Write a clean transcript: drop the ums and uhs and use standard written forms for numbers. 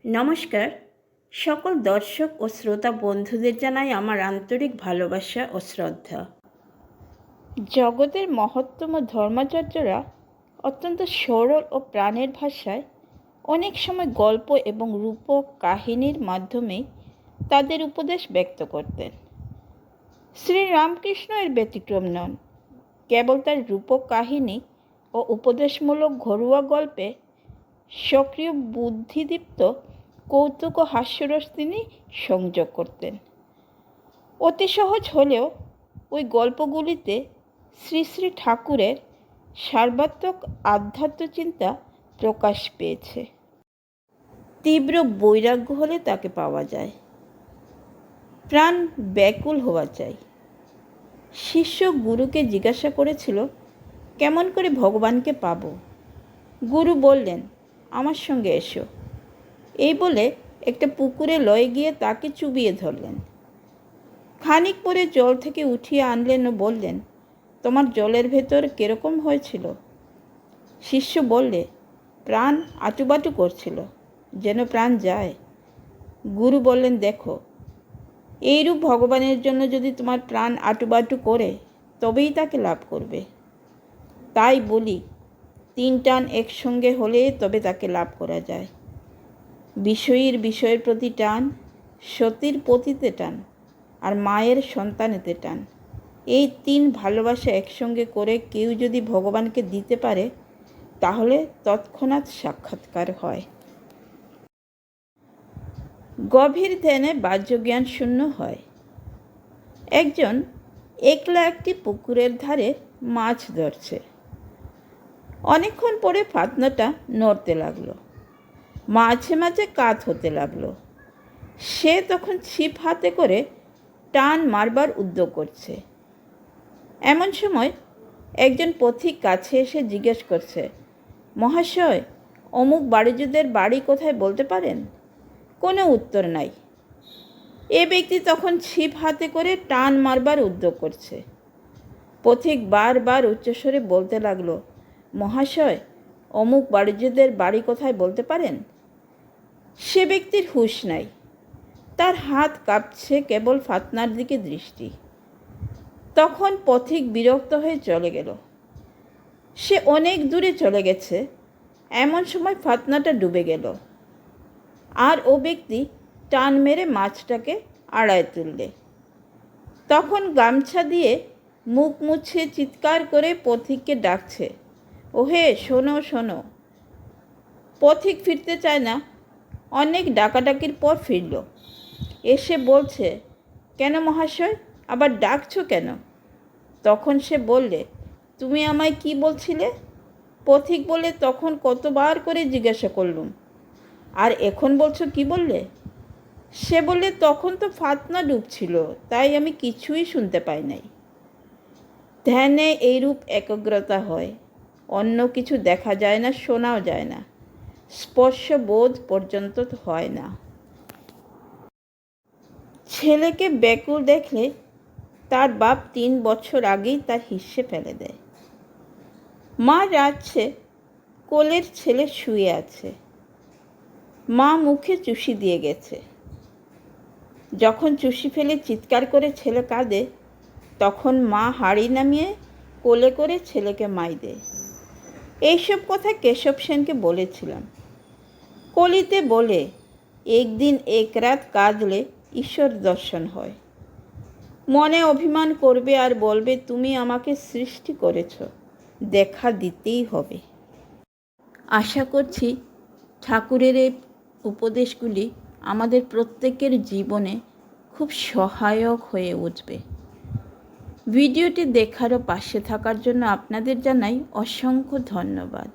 নমস্কার। সকল দর্শক ও শ্রোতা বন্ধুদের জানাই আমার আন্তরিক ভালোবাসা ও শ্রদ্ধা। জগতের মহত্তম ধর্মাচার্যরা অত্যন্ত সরল ও প্রাণের ভাষায় অনেক সময় গল্প এবং রূপক কাহিনীর মাধ্যমে তাদের উপদেশ ব্যক্ত করতেন। শ্রীরামকৃষ্ণ এর ব্যতিক্রম নন। কেবল তার রূপক কাহিনী ও উপদেশমূলক ঘরোয়া গল্পে সক্রিয় বুদ্ধিদীপ্ত কৌতুক ও হাস্যরস তিনি সংযোগ করতেন। অতি সহজ হলেও ওই গল্পগুলিতে শ্রী শ্রী ঠাকুরের সর্বাত্মক আধ্যাত্ম চিন্তা প্রকাশ পেয়েছে। তীব্র বৈরাগ্য হলে তাকে পাওয়া যায়। প্রাণ ব্যাকুল হওয়া চাই। শিষ্য গুরুকে জিজ্ঞাসা করেছিল, কেমন করে ভগবানকে পাব? গুরু বললেন, আমার সঙ্গে এসো। এই বলে একটা পুকুরে লয়ে গিয়ে তাকে চুবিয়ে ধরলেন। খানিক পরে জল থেকে উঠিয়ে আনলেন ও বললেন, তোমার জলের ভেতর কিরকম হয়েছিল? শিষ্য বললে, প্রাণ আটুবাটু করছিল, যেন প্রাণ যায়। গুরু বললেন, দেখো, এইরূপ ভগবানের জন্য যদি তোমার প্রাণ আটুবাটু করে, তবেই তাকে লাভ করবে। তাই বলি, 3 টান একসঙ্গে হলে তবে তাকে লাভ করা যায়। বিষয়ের প্রতি টান, সতীর পতিতে টান, আর মায়ের সন্তানেতে টান। এই 3 ভালোবাসা একসঙ্গে করে কেউ যদি ভগবানকে দিতে পারে, তাহলে তৎক্ষণাৎ সাক্ষাৎকার হয়। গভীর ধ্যানে বাহ্যজ্ঞান শূন্য হয়। একজন একলা একটি পুকুরের ধারে মাছ ধরছে। অনেকক্ষণ পরে ফাতনাটা নড়তে লাগলো, মাঝে মাঝে কাত হতে লাগলো। সে তখন ছিপ হাতে করে টান মারবার উদ্যোগ করছে। এমন সময় একজন পথিক কাছে এসে জিজ্ঞেস করছে, মহাশয়, অমুক বাড়িজুদের বাড়ি কোথায় বলতে পারেন? কোনো উত্তর নাই। এ ব্যক্তি তখন ছিপ হাতে করে টান মারবার উদ্যোগ করছে। পথিক বারবার উচ্চস্বরে বলতে লাগলো, মহাশয়, অমুক বাড়িজুদের বাড়ি কোথায় বলতে পারেন? সে ব্যক্তির হুঁশ নাই। তার হাত কাঁপছে, কেবল ফাতনার দিকে দৃষ্টি। তখন পথিক বিরক্ত হয়ে চলে গেল। সে অনেক দূরে চলে গেছে। এমন সময় ফাতনাটা ডুবে গেল, আর ও ব্যক্তি টান মেরে মাছটাকে আড়ায় তুললে। তখন গামছা দিয়ে মুখ মুছে চিৎকার করে পথিককে ডাকছে, ওহে, শোনো শোনো। পথিক ফিরতে চায় না। অনেক ডাকাডাকির পর ফিরল। এসে বলছে, কেন মহাশয়, আবার ডাকছো কেন? তখন সে বললে, তুমি আমায় কি বলছিলে? পথিক বলে, তখন কতবার করে জিজ্ঞাসা করলুম, আর এখন বলছো কি বললে? সে বললে, তখন তো ফাতনা ডুবছিল, তাই আমি কিছুই শুনতে পাই নাই। ধ্যানে এইরূপ একাগ্রতা হয়। অন্য কিছু দেখা যায় না, শোনাও যায় না, স্পর্শ বোধ পর্যন্ত হয় না। ছেলেকে ব্যাকুল দেখলে তার বাপ 3 বছর আগেই তার হিস্সে ফেলে দেয়। মা যাচ্ছে, কোলের ছেলে শুয়ে আছে। মা মুখে চুষি দিয়ে গেছে। যখন চুষি ফেলে চিৎকার করে ছেলে কাঁদে, তখন মা হাঁড়ি নামিয়ে কোলে করে ছেলেকে মাই দেয়। এইসব কথা কেশব সেনকে বলেছিলাম। কলিতে বলে, একদিন এক রাত কাঁদলে ঈশ্বর দর্শন হয়। মনে অভিমান করবে আর বলবে, তুমি আমাকে সৃষ্টি করেছ, দেখা দিতেই হবে। আশা করছি ঠাকুরের এই উপদেশগুলি আমাদের প্রত্যেকের জীবনে খুব সহায়ক হয়ে উঠবে। ভিডিওটি দেখার ও পাশে থাকার জন্য আপনাদের জানাই অসংখ্য ধন্যবাদ।